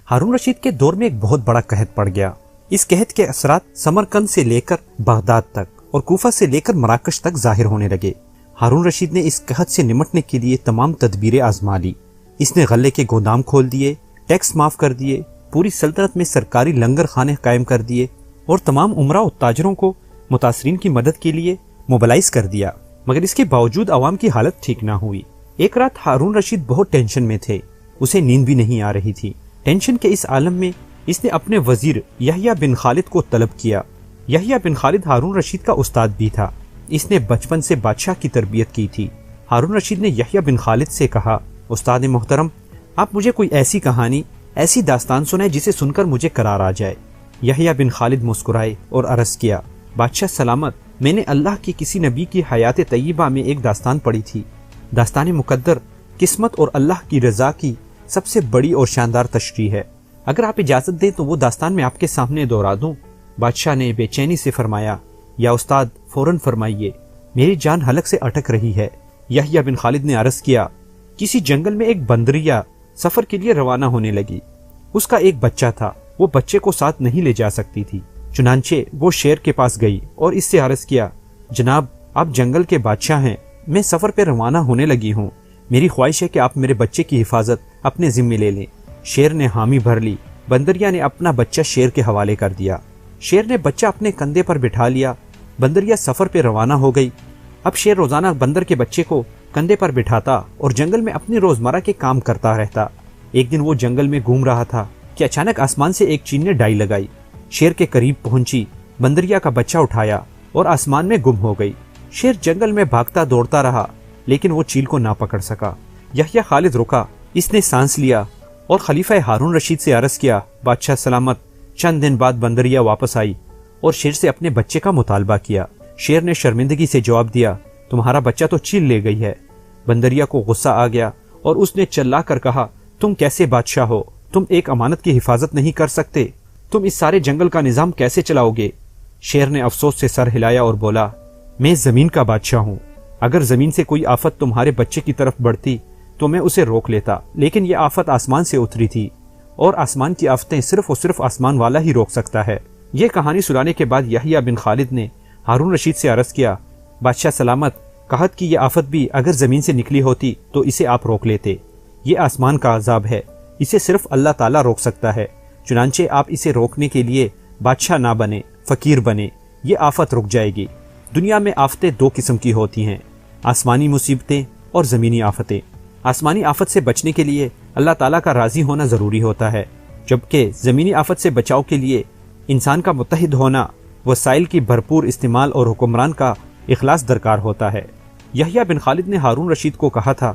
ہارون رشید کے دور میں ایک بہت بڑا قحط پڑ گیا۔ اس قحط کے اثرات سمرقند سے لے کر بغداد تک اور کوفہ سے لے کر مراکش تک ظاہر ہونے لگے۔ ہارون رشید نے اس قحط سے نمٹنے کے لیے تمام تدبیریں آزما لی۔ اس نے غلے کے گودام کھول دیے، ٹیکس معاف کر دیے، پوری سلطنت میں سرکاری لنگر خانے قائم کر دیے اور تمام امراء و تاجروں کو متاثرین کی مدد کے لیے موبلائز کر دیا، مگر اس کے باوجود عوام کی حالت ٹھیک نہ ہوئی۔ ایک رات ہارون رشید بہت ٹینشن میں تھے، اسے نیند بھی نہیں آ رہی تھی۔ ٹینشن کے اس عالم میں اس نے اپنے وزیر یحییٰ بن خالد کو طلب کیا۔ یحییٰ بن خالد ہارون رشید کا استاد بھی تھا، اس نے بچپن سے بادشاہ کی تربیت کی تھی۔ ہارون رشید نے یحییٰ بن خالد سے کہا، استاد محترم، آپ مجھے کوئی ایسی کہانی، ایسی داستان سنائے جسے سن کر مجھے قرار آ جائے۔ یحییٰ بن خالد مسکرائے اور عرض کیا، بادشاہ سلامت، میں نے اللہ کے کسی نبی کی حیات طیبہ میں ایک داستان پڑھی تھی۔ داستان مقدر قسمت اور اللہ کی رضا کی سب سے بڑی اور شاندار تشریح ہے۔ اگر آپ اجازت دیں تو وہ داستان میں آپ کے سامنے دہرا دوں۔ بادشاہ نے بے چینی سے فرمایا، یا استاد فوراً فرمائیے، میری جان حلق سے اٹک رہی ہے۔ یحییٰ بن خالد نے عرض کیا، کسی جنگل میں ایک بندریہ سفر کے لیے روانہ ہونے لگی۔ اس کا ایک بچہ تھا، وہ بچے کو ساتھ نہیں لے جا سکتی تھی، چنانچہ وہ شیر کے پاس گئی اور اس سے عرض کیا، جناب آپ جنگل کے بادشاہ ہیں، میں سفر پہ روانہ ہونے لگی ہوں، میری خواہش ہے کہ آپ میرے بچے کی حفاظت اپنے ذمے لے لیں۔ شیر نے حامی بھر لی، بندریہ نے اپنا بچہ شیر کے حوالے کر دیا۔ شیر نے بچہ اپنے کندھے پر بٹھا لیا، بندریہ سفر پہ روانہ ہو گئی۔ اب شیر روزانہ بندر کے بچے کو کندھے پر بٹھاتا اور جنگل میں اپنی روزمرہ کے کام کرتا رہتا۔ ایک دن وہ جنگل میں گھوم رہا تھا کہ اچانک آسمان سے ایک چیل نے ڈائی لگائی، شیر کے قریب پہنچی، بندریہ کا بچہ اٹھایا اور آسمان میں گم ہو گئی۔ شیر جنگل میں بھاگتا دوڑتا رہا لیکن وہ چیل کو نہ پکڑ سکا۔ یحییٰ خالد رکا، اس نے سانس لیا اور خلیفہ ہارون رشید سے عرض کیا، بادشاہ سلامت۔ چند دن بعد بندریہ واپس آئی اور شیر سے اپنے بچے کا مطالبہ کیا۔ شیر نے شرمندگی سے جواب دیا، تمہارا بچہ تو چیل لے گئی ہے۔ بندریہ کو غصہ آ گیا اور اس نے چلا کر کہا، تم کیسے بادشاہ ہو؟ تم ایک امانت کی حفاظت نہیں کر سکتے؟ تم اس سارے جنگل کا نظام کیسے چلاؤ گے؟ شیر نے افسوس سے سر ہلایا اور بولا، میں زمین کا بادشاہ ہوں، اگر زمین سے کوئی آفت تمہارے بچے کی طرف بڑھتی تو میں اسے روک لیتا، لیکن یہ آفت آسمان سے اتری تھی اور آسمان کی آفتیں صرف اور صرف آسمان والا ہی روک سکتا ہے۔ یہ کہانی سنانے کے بعد یحییٰ بن خالد نے ہارون رشید سے عرض کیا، بادشاہ سلامت، قحط کی یہ آفت بھی اگر زمین سے نکلی ہوتی تو اسے آپ روک لیتے۔ یہ آسمان کا عذاب ہے، اسے صرف اللہ تعالیٰ روک سکتا ہے، چنانچہ آپ اسے روکنے کے لیے بادشاہ نہ بنے، فقیر بنے، یہ آفت رک جائے گی۔ دنیا میں آفتیں دو قسم کی ہوتی ہیں، آسمانی مصیبتیں اور زمینی آفتیں۔ آسمانی آفت سے بچنے کے لیے اللہ تعالیٰ کا راضی ہونا ضروری ہوتا ہے، جبکہ زمینی آفت سے بچاؤ کے لیے انسان کا متحد ہونا، وسائل کی بھرپور استعمال اور حکمران کا اخلاص درکار ہوتا ہے۔ یحییٰ بن خالد نے ہارون رشید کو کہا تھا،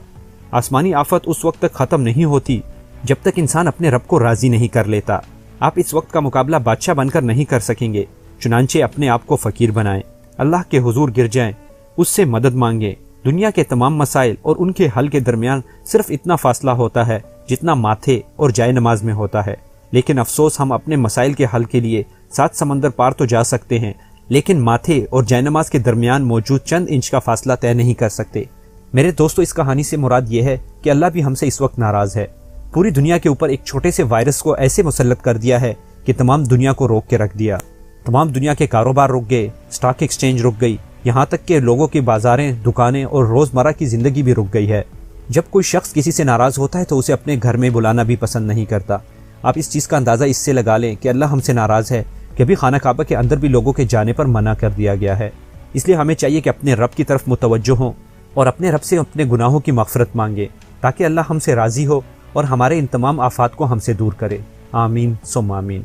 آسمانی آفت اس وقت تک ختم نہیں ہوتی جب تک انسان اپنے رب کو راضی نہیں کر لیتا۔ آپ اس وقت کا مقابلہ بادشاہ بن کر نہیں کر سکیں گے، چنانچہ اپنے آپ کو فقیر بنائیں، اللہ کے حضور گر جائیں، اس سے مدد مانگیں۔ دنیا کے تمام مسائل اور ان کے حل کے درمیان صرف اتنا فاصلہ ہوتا ہے جتنا ماتھے اور جائے نماز میں ہوتا ہے، لیکن افسوس ہم اپنے مسائل کے حل کے لیے 7 سمندر پار تو جا سکتے ہیں، لیکن ماتھے اور جائے نماز کے درمیان موجود چند انچ کا فاصلہ طے نہیں کر سکتے۔ میرے دوستو، اس کہانی سے مراد یہ ہے کہ اللہ بھی ہم سے اس وقت ناراض ہے۔ پوری دنیا کے اوپر ایک چھوٹے سے وائرس کو ایسے مسلط کر دیا ہے کہ تمام دنیا کو روک کے رکھ دیا۔ تمام دنیا کے کاروبار رک گئے، سٹاک ایکسچینج رک گئی، یہاں تک کہ لوگوں کی بازاریں، دکانیں اور روزمرہ کی زندگی بھی رک گئی ہے۔ جب کوئی شخص کسی سے ناراض ہوتا ہے تو اسے اپنے گھر میں بلانا بھی پسند نہیں کرتا۔ آپ اس چیز کا اندازہ اس سے لگا لیں کہ اللہ ہم سے ناراض ہے کہ ابھی خانہ کعبہ کے اندر بھی لوگوں کے جانے پر منع کر دیا گیا ہے۔ اس لیے ہمیں چاہیے کہ اپنے رب کی طرف متوجہ ہوں اور اپنے رب سے اپنے گناہوں کی مغفرت مانگیں تاکہ اللہ ہم سے راضی ہو اور ہمارے ان تمام آفات کو ہم سے دور کرے۔ آمین ثم آمین۔